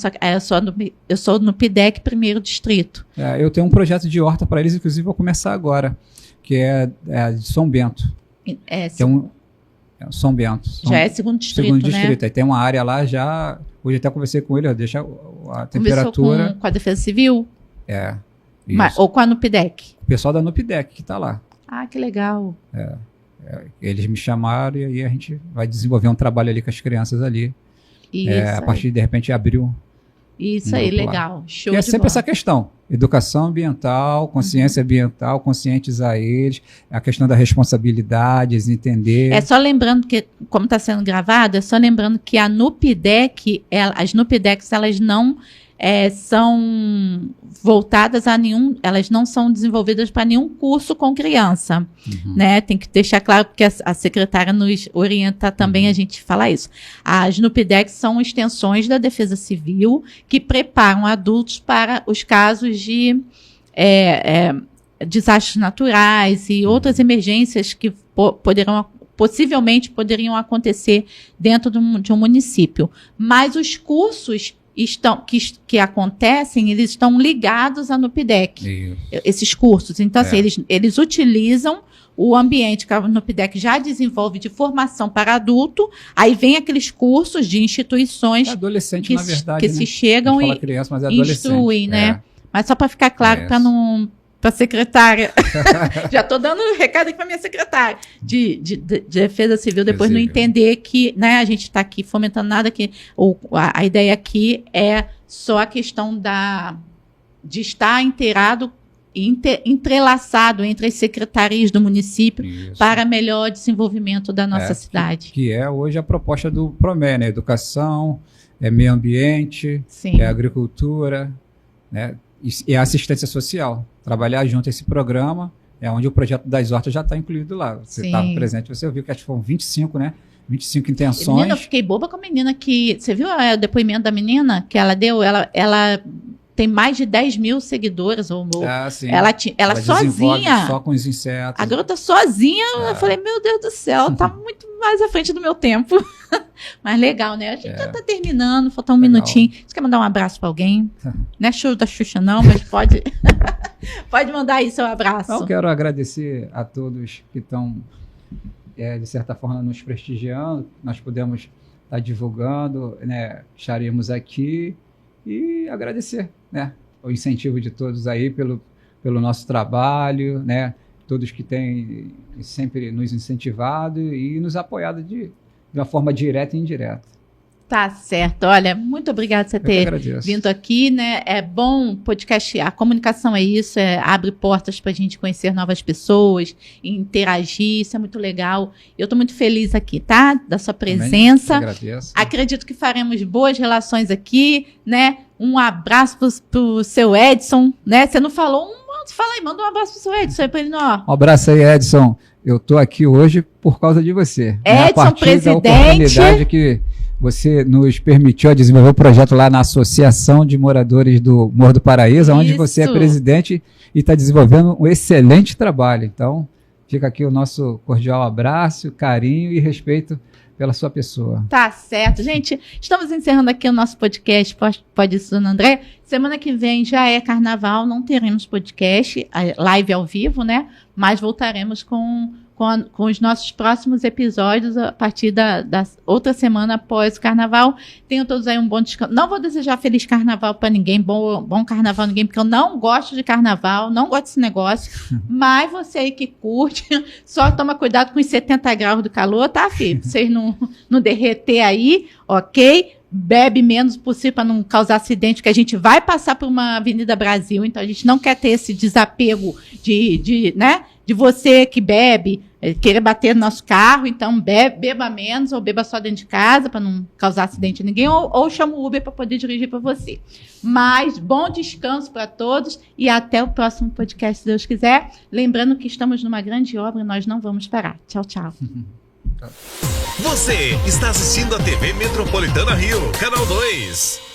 Eu sou no NUPIDEC, 1º distrito. Eu tenho um projeto de horta para eles, inclusive vou começar agora, que é de São Bento. São Bento. Já é 2º distrito, né? Aí tem uma área lá já... Hoje até conversei com ele, deixa a temperatura... Conversou com a Defesa Civil? Isso. Ou com a NUPIDEC? O pessoal da NUPIDEC que está lá. Ah, que legal. Eles me chamaram e aí a gente vai desenvolver um trabalho ali com as crianças ali. A partir de repente, abril. Isso aí, legal. Show de bola. Sempre essa questão. Educação ambiental, consciência ambiental, conscientizar eles, a questão da responsabilidade, eles entender. Só lembrando que, como está sendo gravado, que a NUPIDEC, as NUPIDECs, elas não são voltadas a elas não são desenvolvidas para nenhum curso com criança, né? Tem que deixar claro, porque a secretária nos orienta também a gente falar isso. As NUPIDECs são extensões da Defesa Civil que preparam adultos para os casos de desastres naturais e outras emergências que possivelmente poderiam acontecer dentro de um município. Mas os cursos que acontecem, eles estão ligados à NUPIDEC. Esses cursos. Então, assim, eles utilizam o ambiente que a NUPIDEC já desenvolve de formação para adulto, aí vem aqueles cursos de instituições adolescente, na verdade, que se chegam e criança, mas instruem, né? Mas só para ficar claro, para a secretária, já estou dando um recado aqui para minha secretária de Defesa Civil, depois não entender que, né, a gente está aqui fomentando nada, que a ideia aqui é só a questão de estar inteirado, entrelaçado entre as secretarias do município para melhor desenvolvimento da nossa cidade. Que é hoje a proposta do PROME, né? Educação, meio ambiente, agricultura, né? E a assistência social. Trabalhar junto a esse programa, onde o projeto das hortas já está incluído lá. Você estava presente, você viu que acho que foram 25, né? 25 intenções. Menina, eu fiquei boba com a menina que... Você viu o depoimento da menina que ela deu? Ela tem mais de 10 mil seguidores. Ela sozinha. Só com os insetos. A garota sozinha, eu falei, meu Deus do céu, tá muito mais à frente do meu tempo. Mas legal, né? A gente já tá terminando, falta um minutinho. Você quer mandar um abraço para alguém? Não é show da Xuxa não, mas pode... pode mandar aí seu abraço. Eu quero agradecer a todos que estão, de certa forma, nos prestigiando. Nós podemos estar divulgando, né? Estaremos aqui e agradecer, né? O incentivo de todos aí pelo nosso trabalho, né? Todos que têm sempre nos incentivado e nos apoiado de uma forma direta e indireta. Tá certo. Olha, muito obrigada por você ter vindo aqui, né? É bom podcast, a comunicação é isso, abre portas para a gente conhecer novas pessoas, interagir, isso é muito legal. Eu estou muito feliz aqui, tá? Da sua presença. Agradeço. Acredito que faremos boas relações aqui, né? Um abraço pro seu Edson, né? Você não falou fala aí, manda um abraço pro seu Edson aí pra ele, ó. Um abraço aí, Edson. Eu tô aqui hoje por causa de você. Edson, a partir presidente. Da oportunidade que você nos permitiu desenvolver o projeto lá na Associação de Moradores do Morro do Paraíso, onde você é presidente e está desenvolvendo um excelente trabalho. Então, fica aqui o nosso cordial abraço, carinho e respeito pela sua pessoa. Tá certo. Gente, estamos encerrando aqui o nosso podcast Pode Isso, Dona Andréia. Semana que vem já é carnaval, não teremos podcast, live ao vivo, né? Mas voltaremos com os nossos próximos episódios a partir da outra semana após o carnaval. Tenham todos aí um bom descanso. Não vou desejar feliz carnaval para ninguém, bom carnaval a ninguém, porque eu não gosto de carnaval, não gosto desse negócio. Mas você aí que curte, só toma cuidado com os 70 graus do calor, tá, filho? Pra vocês não derreter aí, ok? Bebe menos possível para não causar acidente, porque a gente vai passar por uma Avenida Brasil, então a gente não quer ter esse desapego né, de você que bebe, querer bater no nosso carro, então beba menos ou beba só dentro de casa para não causar acidente a ninguém, ou chama o Uber para poder dirigir para você. Mas bom descanso para todos e até o próximo podcast, se Deus quiser. Lembrando que estamos numa grande obra e nós não vamos parar. Tchau, tchau. Você está assistindo a TV Metropolitana Rio, Canal 2.